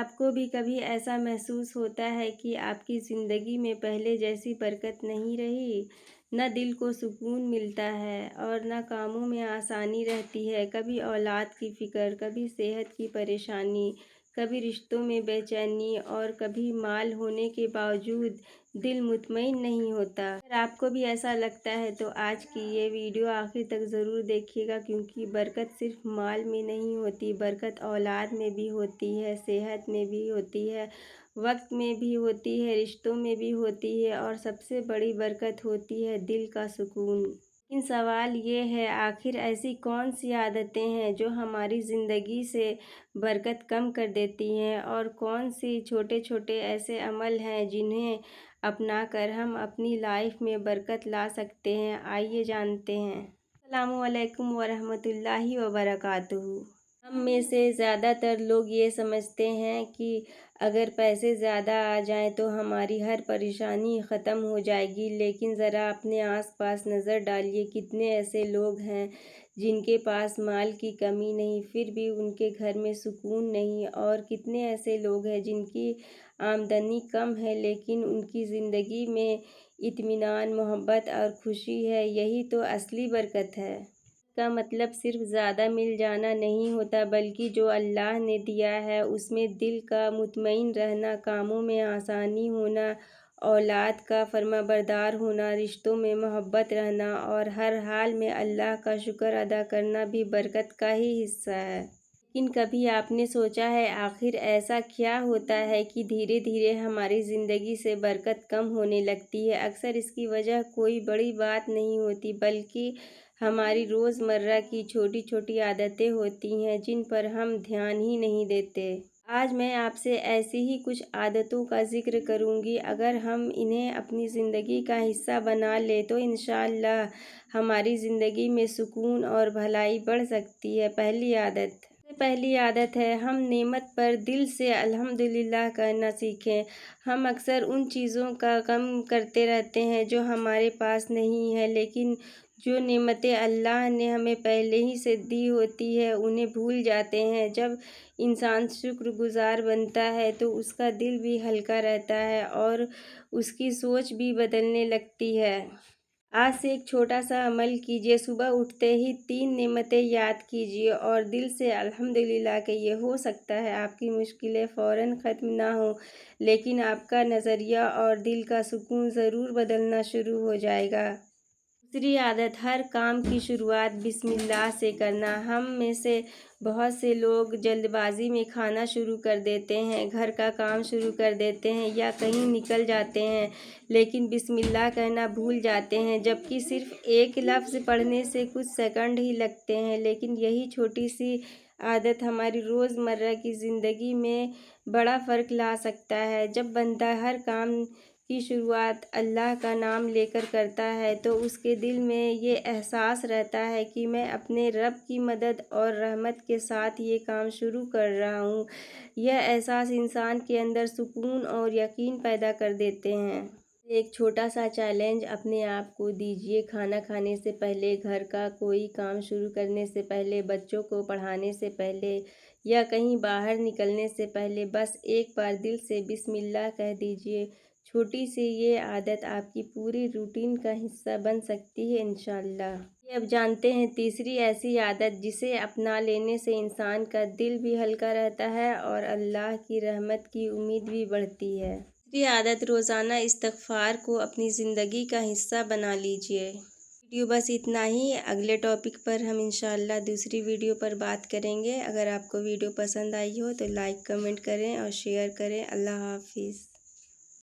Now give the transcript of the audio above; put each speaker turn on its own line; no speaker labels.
آپ کو بھی کبھی ایسا محسوس ہوتا ہے کہ آپ کی زندگی میں پہلے جیسی برکت نہیں رہی؟ نہ دل کو سکون ملتا ہے اور نہ کاموں میں آسانی رہتی ہے۔ کبھی اولاد کی فکر، کبھی صحت کی پریشانی، کبھی رشتوں میں بے چینی اور کبھی مال ہونے کے باوجود دل مطمئن نہیں ہوتا۔ اگر آپ کو بھی ایسا لگتا ہے تو آج کی یہ ویڈیو آخر تک ضرور دیکھیے گا، کیونکہ برکت صرف مال میں نہیں ہوتی، برکت اولاد میں بھی ہوتی ہے، صحت میں بھی ہوتی ہے، وقت میں بھی ہوتی ہے، رشتوں میں بھی ہوتی ہے اور سب سے بڑی برکت ہوتی ہے دل کا سکون۔ لیکن سوال یہ ہے، آخر ایسی کون سی عادتیں ہیں جو ہماری زندگی سے برکت کم کر دیتی ہیں، اور کون سی چھوٹے چھوٹے ایسے عمل ہیں جنہیں اپنا کر ہم اپنی لائف میں برکت لا سکتے ہیں؟ آئیے جانتے ہیں۔ السلام علیکم ورحمۃ اللہ وبرکاتہ۔ ہم میں سے زیادہ تر لوگ یہ سمجھتے ہیں کہ اگر پیسے زیادہ آ جائیں تو ہماری ہر پریشانی ختم ہو جائے گی، لیکن ذرا اپنے آس پاس نظر ڈالیے، کتنے ایسے لوگ ہیں جن کے پاس مال کی کمی نہیں، پھر بھی ان کے گھر میں سکون نہیں، اور کتنے ایسے لوگ ہیں جن کی آمدنی کم ہے لیکن ان کی زندگی میں اطمینان، محبت اور خوشی ہے۔ یہی تو اصلی برکت ہے۔ اس کا مطلب صرف زیادہ مل جانا نہیں ہوتا، بلکہ جو اللہ نے دیا ہے اس میں دل کا مطمئن رہنا، کاموں میں آسانی ہونا، اولاد کا فرمانبردار ہونا، رشتوں میں محبت رہنا اور ہر حال میں اللہ کا شکر ادا کرنا بھی برکت کا ہی حصہ ہے۔ لیکن کبھی آپ نے سوچا ہے آخر ایسا کیا ہوتا ہے کہ دھیرے دھیرے ہماری زندگی سے برکت کم ہونے لگتی ہے؟ اکثر اس کی وجہ کوئی بڑی بات نہیں ہوتی، بلکہ ہماری روزمرہ کی چھوٹی چھوٹی عادتیں ہوتی ہیں جن پر ہم دھیان ہی نہیں دیتے۔ آج میں آپ سے ایسی ہی کچھ عادتوں کا ذکر کروں گی، اگر ہم انہیں اپنی زندگی کا حصہ بنا لیں تو انشاءاللہ ہماری زندگی میں سکون اور بھلائی بڑھ سکتی ہے۔ پہلی عادت ہے، ہم نعمت پر دل سے الحمدللہ کہنا سیکھیں۔ ہم اکثر ان چیزوں کا غم کرتے رہتے ہیں جو ہمارے پاس نہیں ہیں، لیکن جو نعمتیں اللہ نے ہمیں پہلے ہی سے دی ہوتی ہے انہیں بھول جاتے ہیں۔ جب انسان شکر گزار بنتا ہے تو اس کا دل بھی ہلکا رہتا ہے اور اس کی سوچ بھی بدلنے لگتی ہے۔ آج سے ایک چھوٹا سا عمل کیجیے، صبح اٹھتے ہی 3 نعمتیں یاد کیجیے اور دل سے الحمدللہ کہیے۔ ہو سکتا ہے آپ کی مشکلیں فوراً ختم نہ ہوں، لیکن آپ کا نظریہ اور دل کا سکون ضرور بدلنا شروع ہو جائے گا۔ دوسری عادت، ہر کام کی شروعات بسم اللہ سے کرنا۔ ہم میں سے بہت سے لوگ جلد بازی میں کھانا شروع کر دیتے ہیں، گھر کا کام شروع کر دیتے ہیں یا کہیں نکل جاتے ہیں، لیکن بسم اللہ کہنا بھول جاتے ہیں، جبکہ صرف ایک لفظ پڑھنے سے کچھ سیکنڈ ہی لگتے ہیں، لیکن یہی چھوٹی سی عادت ہماری روزمرہ کی زندگی میں بڑا فرق لا سکتا ہے۔ جب بندہ ہر کام کی شروعات اللہ کا نام لے کر کرتا ہے تو اس کے دل میں یہ احساس رہتا ہے کہ میں اپنے رب کی مدد اور رحمت کے ساتھ یہ کام شروع کر رہا ہوں۔ یہ احساس انسان کے اندر سکون اور یقین پیدا کر دیتے ہیں۔ ایک چھوٹا سا چیلنج اپنے آپ کو دیجیے، کھانا کھانے سے پہلے، گھر کا کوئی کام شروع کرنے سے پہلے، بچوں کو پڑھانے سے پہلے یا کہیں باہر نکلنے سے پہلے بس ایک بار دل سے بسم اللہ کہہ دیجیے۔ چھوٹی سی یہ عادت آپ کی پوری روٹین کا حصہ بن سکتی ہے انشاءاللہ۔ اب جانتے ہیں تیسری ایسی عادت جسے اپنا لینے سے انسان کا دل بھی ہلکا رہتا ہے اور اللہ کی رحمت کی امید بھی بڑھتی ہے۔ تیسری عادت، روزانہ استغفار کو اپنی زندگی کا حصہ بنا لیجیے۔ ویڈیو بس اتنا ہی، اگلے ٹاپک پر ہم انشاءاللہ دوسری ویڈیو پر بات کریں گے۔ اگر آپ کو ویڈیو پسند آئی ہو تو لائک، کمنٹ کریں اور شیئر کریں۔ اللہ حافظ۔